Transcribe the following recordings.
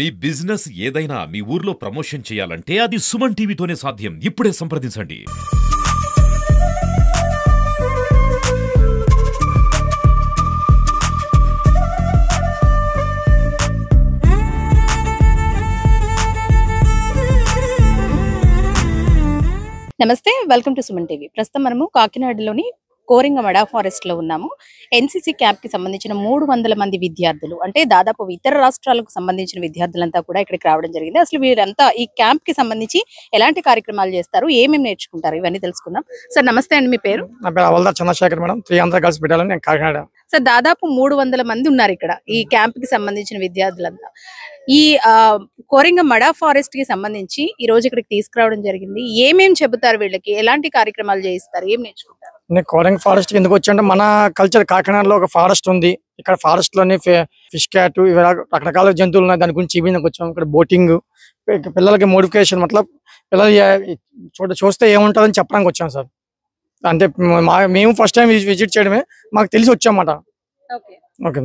మీ business ఏదైనా మీ ఊర్లో promotion చేయాలంటే అది సుమన్ టీవీతోనే సాధ్యం. ఇప్పుడే సంప్రదించండి. నమస్తే, వెల్కమ్ టు సుమన్ టీవీ. ప్రస్తుతం మనము కాకినాడలోని కోరింగమడ ఫారెస్ట్ లో ఉన్నాము. ఎన్సీసీ క్యాంప్ కి సంబంధించిన 300 మంది విద్యార్థులు, అంటే దాదాపు ఇతర రాష్ట్రాలకు సంబంధించిన విద్యార్థులంతా కూడా ఇక్కడికి రావడం జరిగింది. అసలు వీరంతా ఈ క్యాంప్ కి సంబంధించి ఎలాంటి కార్యక్రమాలు చేస్తారు, ఏమేమి నేర్చుకుంటారు, ఇవన్నీ తెలుసుకుందాం. సార్ నమస్తే అండి, మీ పేరు? నా పేరు అవల్దార్ చంద్రశేఖర్ మేడం. 300 గర్ల్స్ పెట్టాలని నేను కాకినాడ. సార్ దాదాపు 300 మంది ఉన్నారు ఇక్కడ ఈ క్యాంప్ కి సంబంధించిన విద్యార్థులంతా. ఈ కోరింగమడ ఫారెస్ట్ కి సంబంధించి ఈ రోజు ఇక్కడికి తీసుకురావడం జరిగింది. ఏమేమి చెబుతారు వీళ్ళకి, ఎలాంటి కార్యక్రమాలు చేయిస్తారు, ఏం నేర్చుకుంటారు? నేను కోరింగ్ ఫారెస్ట్ ఎందుకు వచ్చానంటే మన కల్చర్ కాకినాడలో ఒక ఫారెస్ట్ ఉంది. ఇక్కడ ఫారెస్ట్ లోని ఫిష్ క్యాట్ రకరకాల జంతువులు ఉన్నాయి. దాని గురించి చూపించడానికి వచ్చాము. ఇక్కడ బోటింగ్ పిల్లలకి మోడిఫికేషన్ మతలబ్ పిల్లలు చూస్తే ఏముంటుందని చెప్పడానికి వచ్చాం సార్. అంటే మేము ఫస్ట్ టైం విజిట్ చేయడమే, మాకు తెలిసి వచ్చామన్నమాట. ఓకే,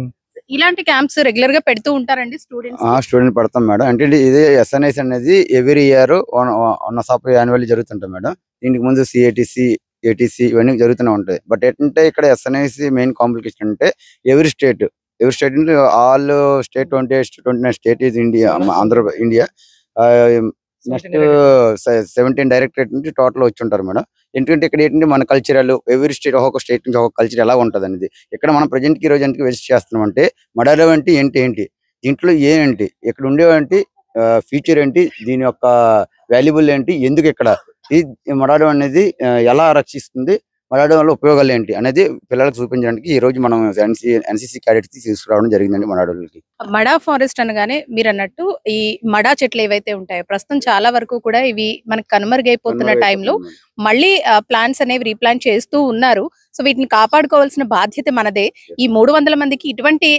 ఇలాంటి క్యాంప్స్ రెగ్యులర్ గా పెడుతూ ఉంటారండి స్టూడెంట్స్? స్టూడెంట్ పెడతాం మేడం. అంటే ఇది ఎస్ఎన్ఐసి అనేది every year one of annually జరుగుతుంటాయి మేడం. దీనికి ముందు సిఏటిసి, ఏటీసీ ఇవన్నీ జరుగుతూనే ఉంటాయి. బట్ ఏంటంటే ఇక్కడ ఎస్ఎన్ఐసి మెయిన్ కాంప్లికేషన్ అంటే every state all state 29 state is India, Andhra India. Next 17 directorate నుంచి టోటల్ వచ్చి ఉంటారు మేడం. ఎందుకంటే ఇక్కడ ఏంటంటే మన కల్చరల్ ఎవ్రీ స్టేట్ ఒక్కొక్క స్టేట్ నుంచి ఒక్కొక్క కల్చర్ ఎలా ఉంటుంది అనేది ఇక్కడ మనం ప్రజెంట్ ఈ రోజు ఎందుకు విజిట్ చేస్తున్నాం అంటే మడాలో అంటే ఏంటి దీంట్లో ఏంటి ఇక్కడ ఉండేవంటి ఫ్యూచర్ ఏంటి, దీని యొక్క వాల్యుబుల్ ఏంటి, ఎందుకు ఇక్కడ ఈ మడాలో అనేది ఎలా రక్షిస్తుంది, మడాలో వల్ల ఉపయోగాలు ఏంటి అనేది పిల్లలకు చూపించడానికి ఈ రోజు మనం ఎన్సీసీ క్యాడెట్స్ తీసుకురావడం జరిగిందండి. మడాలోకి మడా ఫారెస్ట్ అనగానే మీరు అన్నట్టు ఈ మడా చెట్లు ఏవైతే ఉంటాయో ప్రస్తుతం చాలా వరకు కూడా ఇవి మనకు కనుమరుగైపోతున్న టైంలో మళ్ళీ ప్లాంట్స్ అనేవి రీప్లాంట్ చేస్తూ ఉన్నారు. సో వీటిని కాపాడుకోవాల్సిన బాధ్యత మనదే. ఈ 300 మందికి ఇటువంటి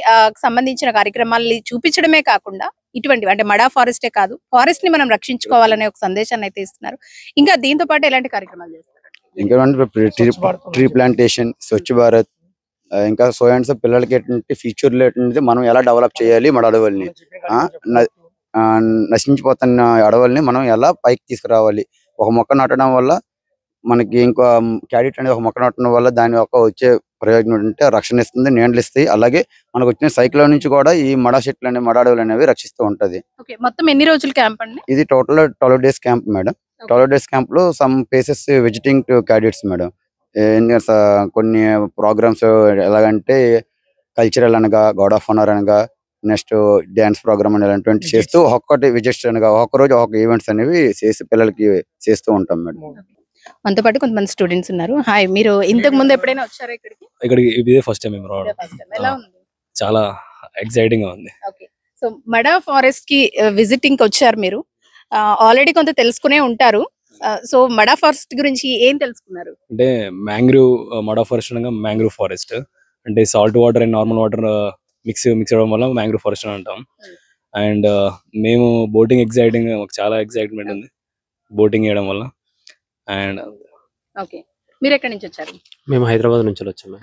సంబంధించిన కార్యక్రమాలు చూపించడమే కాకుండా ఇటువంటివి అంటే మడా ఫారెస్టే కాదు, ఫారెస్ట్ ని మనం రక్షించుకోవాలనే ఒక సందేశాన్ని అయితే ఇస్తున్నారు. ఇంకా దీంతో పాటు ఎలాంటి కార్యక్రమాలు చేస్తారు? ఇంకా ట్రీ ప్లాంటేషన్, స్వచ్ఛ భారత్, ఇంకా సో అండ్ సో పిల్లలకి ఏంటంటే ఫ్యూచర్ లో ఏంటంటే మనం ఎలా డెవలప్ చేయాలి, మన అడవుల్ని నశించిపోతున్న అడవుల్ని మనం ఎలా పైకి తీసుకురావాలి. ఒక మొక్క నాటడం వల్ల మనకి ఇంకో క్యాడెట్ అనేది ఒక మొక్క నాటడం వల్ల దాని యొక్క వచ్చే ప్రయోజనం ఏంటంటే రక్షణ ఇస్తుంది, నీడలు ఇస్తాయి. అలాగే మనకు వచ్చిన సైక్లోన్ నుంచి కూడా ఈ మడా చెట్లు అనేవి, మడా అడవులు అనేవి రక్షిస్తూ ఉంటది. మొత్తం ఎన్ని రోజుల క్యాంప్ అండి ఇది? Total 12 days camp madam. 12 days camp లో some places visiting to cadets madam. కొన్ని ప్రోగ్రామ్స్ ఎలాగంటే కల్చరల్ అనగా, గాడ్ ఆఫ్ ఆనర్ అనగా, నెక్స్ట్ డాన్స్ ప్రోగ్రామ్ అని ఇలాంటివి చేస్తూ ఒక్కొక్కటి విజిట్స్ అనగా ఒక్క రోజు ఒక్కొక్క ఈవెంట్స్ అనేవి చేసి పిల్లలకి చేస్తూ ఉంటాం మేడం. మనతో పాటు కొంతమంది స్టూడెంట్స్ ఉన్నారు. హాయ్, మీరు ఇంతకు ముందు ఎప్పుడైనా వచ్చారా ఇక్కడికి? ఇదే ఫస్ట్ టైం మేము రావడం. ఎలా ఉంది? చాలా ఎక్సైటింగ్ గా ఉంది. ఓకే, సో మడా ఫారెస్ట్ కి విజిటింగ్ వచ్చారు మీరు, ఆల్రెడీ కొంత తెలుసుకునే ఉంటారు. సో మడా ఫారెస్ట్ గురించి ఏం తెలుసుకున్నారు? అంటే మడా ఫారెస్ట్ అనగా మ్యాంగ్రూవ్ ఫారెస్ట్ అంటే salt water and normal water mix అవ్వడం వల్ల మ్యాంగ్రూవ్ ఫారెస్ట్ అని అంటాం. అండ్ మేము బోటింగ్ చాలా ఎక్సైట్మెంట్ ఉంది బోటింగ్ చేయడం వల్ల. అండ్ ఓకే, మీరు ఎక్కడి నుంచి వచ్చారు? మేము హైదరాబాద్ నుంచి వచ్చాము.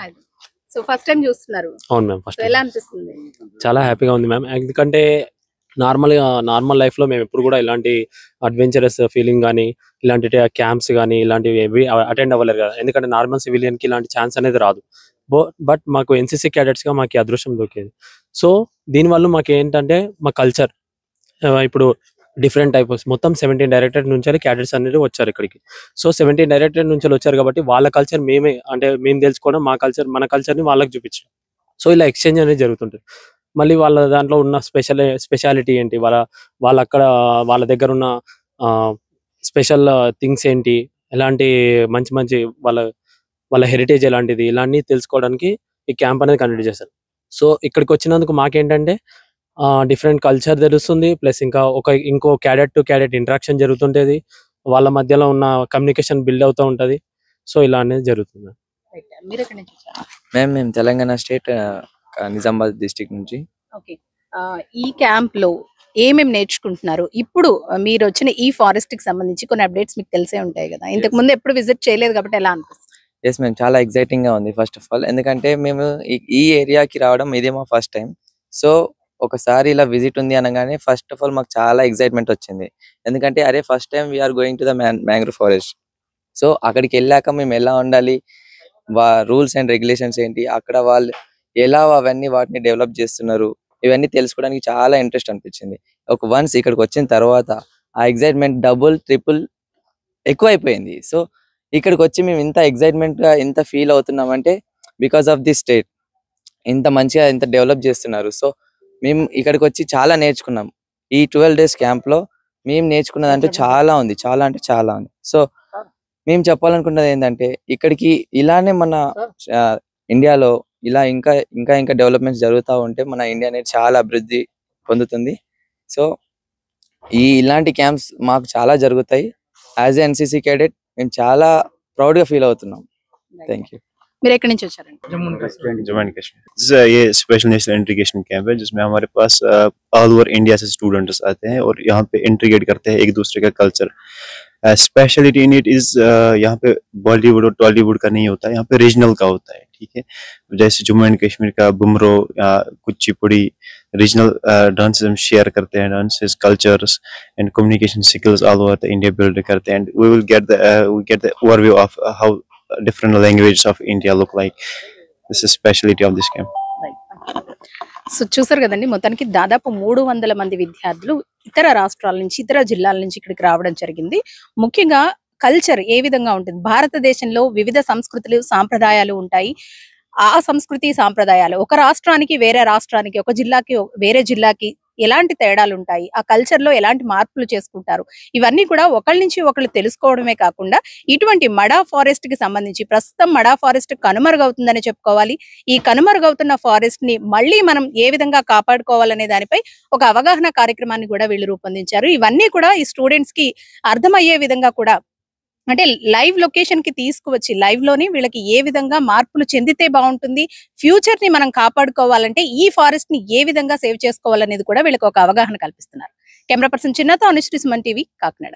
సో ఫస్ట్ టైం చూస్తున్నారు? అవును మ్యామ్, ఫస్ట్. ఎలా అనిపిస్తుంది? చాలా హ్యాపీగా ఉంది మ్యామ్. ఎందుకంటే నార్మల్ లైఫ్ లో మేము ఎప్పుడు కూడా ఇలాంటి అడ్వెంచరస్ ఫీలింగ్ కానీ, ఇలాంటి క్యాంప్స్ కానీ ఇలాంటివి అటెండ్ అవ్వలేరు కదా. ఎందుకంటే నార్మల్ సివిలియన్ కి ఇలాంటి ఛాన్స్ అనేది రాదు. బట్ మాకు ఎన్సీసీ క్యాడెట్స్ గా మాకు అదృష్టం దొరికేది. సో దీనివల్ల మాకు ఏంటంటే మా కల్చర్ ఇప్పుడు డిఫరెంట్ టైప్స్ మొత్తం 17 డైరెక్టరేట్ నుంచి క్యాడెట్స్ అనేది వచ్చారు ఇక్కడికి. సో 17 డైరెక్టరేట్ నుంచి వచ్చారు కాబట్టి వాళ్ళ కల్చర్ మేము తెలుసుకోవడం, మన కల్చర్ ని వాళ్ళకి చూపించడం. సో ఇలా ఎక్స్చేంజ్ అనేది జరుగుతుంటుంది. మళ్ళీ వాళ్ళ దాంట్లో ఉన్న స్పెషాలిటీ ఏంటి, వాళ్ళ దగ్గర ఉన్న స్పెషల్ థింగ్స్ ఏంటి, ఎలాంటి మంచి వాళ్ళ హెరిటేజ్ ఎలాంటిది, ఇలాంటి తెలుసుకోవడానికి ఈ క్యాంప్ అనేది కండక్ట్ చేస్తారు. సో ఇక్కడికి వచ్చినందుకు మాకేంటంటే డిఫరెంట్ కల్చర్ తెలుస్తుంది. ప్లస్ ఇంకో క్యాడెట్ టు క్యాడెట్ ఇంటరాక్షన్ జరుగుతుంటది, వాళ్ళ మధ్యలో ఉన్న కమ్యూనికేషన్ బిల్డ్ అవుతూ ఉంటది. సో ఇలా అనేది జరుగుతుంది. మేము తెలంగాణ స్టేట్ నిజామాబాద్ డిస్ట్రిక్ట్ నుంచి. ఓకే, ఈ క్యాంప్ లో ఏమేమి నేర్చుకుంటున్నారు? ఇప్పుడు మీరు వచ్చిన ఈ ఫారెస్ట్ కి సంబంధించి కొన్ని అప్డేట్స్ మీకు తెలిసే ఉంటాయి కదా, ఇంతకు ముందు ఎప్పుడు విజిట్ చేయలేదు కాబట్టి ఎలా అనిపిస్తుంది? ఎస్ మేము చాలా ఎక్సైటింగ్ గా ఉంది ఫస్ట్ ఆఫ్ ఆల్. ఎందుకంటే మేము ఈ ఏరియాకి రావడం ఇదే మా ఫస్ట్ టైం. సో ఒకసారి ఇలా విజిట్ ఉంది అనగానే ఫస్ట్ ఆఫ్ ఆల్ మాకు చాలా ఎక్సైట్మెంట్ వచ్చింది. ఎందుకంటే అరే first time we are going to the mangrove forest. So అక్కడికి వెళ్ళాక మేము ఎలా ఉండాలి, రూల్స్ అండ్ రెగ్యులేషన్స్ ఏంటి, అక్కడ వాళ్ళు ఎలా వాటిని డెవలప్ చేస్తున్నారు, ఇవన్నీ తెలుసుకోవడానికి చాలా ఇంట్రెస్ట్ అనిపించింది. వన్స్ ఇక్కడికి వచ్చిన తర్వాత ఆ ఎక్సైట్మెంట్ డబుల్ ట్రిపుల్ ఎక్కువ అయిపోయింది. సో ఇక్కడికి వచ్చి మేము ఇంత ఎక్సైట్మెంట్ గా ఎంత ఫీల్ అవుతున్నామంటే బికాస్ ఆఫ్ ది స్టేట్ ఇంత మంచిగా ఇంత డెవలప్ చేస్తున్నారు. సో మేము ఇక్కడికి వచ్చి చాలా నేర్చుకున్నాం. ఈ 12 days క్యాంప్ లో మేము నేర్చుకున్నదంటే చాలా ఉంది, చాలా అంటే చాలా ఉంది. సో మేము చెప్పాలనుకున్నది ఏంటంటే ఇక్కడికి ఇలానే మన ఇండియాలో ఇలా ఇంకా ఇంకా ఇంకా డెవలప్మెంట్స్ జరుగుతూ ఉంటే మన ఇండియా అనేది చాలా అభివృద్ధి పొందుతుంది. సో ఇలాంటి క్యాంప్స్ మాకు చాలా జరుగుతాయి. యాజ్ ఎన్సీసీ క్యాడెట్ మేము చాలా ప్రౌడ్ గా ఫీల్ అవుతున్నాం. Thank you. మీరు ఎక్కడి నుంచి వచ్చారండి? जम्मू एंड कश्मीर। ये स्पेशल नेशनल इंटीग्रेशन कैंप है जिसमें हमारे पास ऑल ओवर इंडिया से स्टूडेंट्स आते हैं और यहाँ पे इंटीग्रेट करते हैं एक दूसरे का culture. Speciality in it is यहाँ पे बॉलीवुड और टॉलीवुड का नहीं होता है, यहाँ पे रीजनल का होता है। ठीक है, जैसे जम्मू एंड कश्मीर का बुमरो या कुचिपुड़ी रीजनल डांस हम शेयर करते हैं, dances cultures and communication skills all over the India build करते हैं। And we will get the overview of how different languages of India look like. This is speciality of this camp. So చూసారు కదండి, మొత్తానికి దాదాపు 300 మంది విద్యార్థులు ఇతర రాష్ట్రాల నుంచి ఇతర జిల్లాల నుంచి ఇక్కడికి రావడం జరిగింది. ముఖ్యంగా కల్చర్ ఏ విధంగా ఉంటుంది, భారతదేశంలో వివిధ సంస్కృతులు సాంప్రదాయాలు ఉంటాయి. ఆ సంస్కృతి సాంప్రదాయాలు ఒక రాష్ట్రానికి వేరే రాష్ట్రానికి, ఒక జిల్లాకి వేరే జిల్లాకి ఎలాంటి తేడాలు ఉంటాయి, ఆ కల్చర్ లో ఎలాంటి మార్పులు చేసుకుంటారు, ఇవన్నీ కూడా ఒకళ్ళ నుంచి ఒకళ్ళు తెలుసుకోవడమే కాకుండా ఇటువంటి మడా ఫారెస్ట్ కి సంబంధించి ప్రస్తుతం మడా ఫారెస్ట్ కనుమరుగవుతుందని చెప్పుకోవాలి. ఈ కనుమరుగవుతున్న ఫారెస్ట్ ని మళ్ళీ మనం ఏ విధంగా కాపాడుకోవాలనే దానిపై ఒక అవగాహన కార్యక్రమాన్ని కూడా వీళ్ళు రూపొందించారు. ఇవన్నీ కూడా ఈ స్టూడెంట్స్ కి అర్థమయ్యే విధంగా కూడా, అంటే లైవ్ లొకేషన్ కి తీసుకువచ్చి లైవ్ లోని వీళ్ళకి ఏ విధంగా మార్పులు చెందితే బాగుంటుంది, ఫ్యూచర్ ని మనం కాపాడుకోవాలంటే ఈ ఫారెస్ట్ ని ఏ విధంగా సేవ్ చేసుకోవాలనేది కూడా వీళ్ళకి ఒక అవగాహన కల్పిస్తున్నారు. కెమెరా పర్సన్ చిన్నతో అనుశ్రీ, సుమన్ టీవీ, కాకినాడ.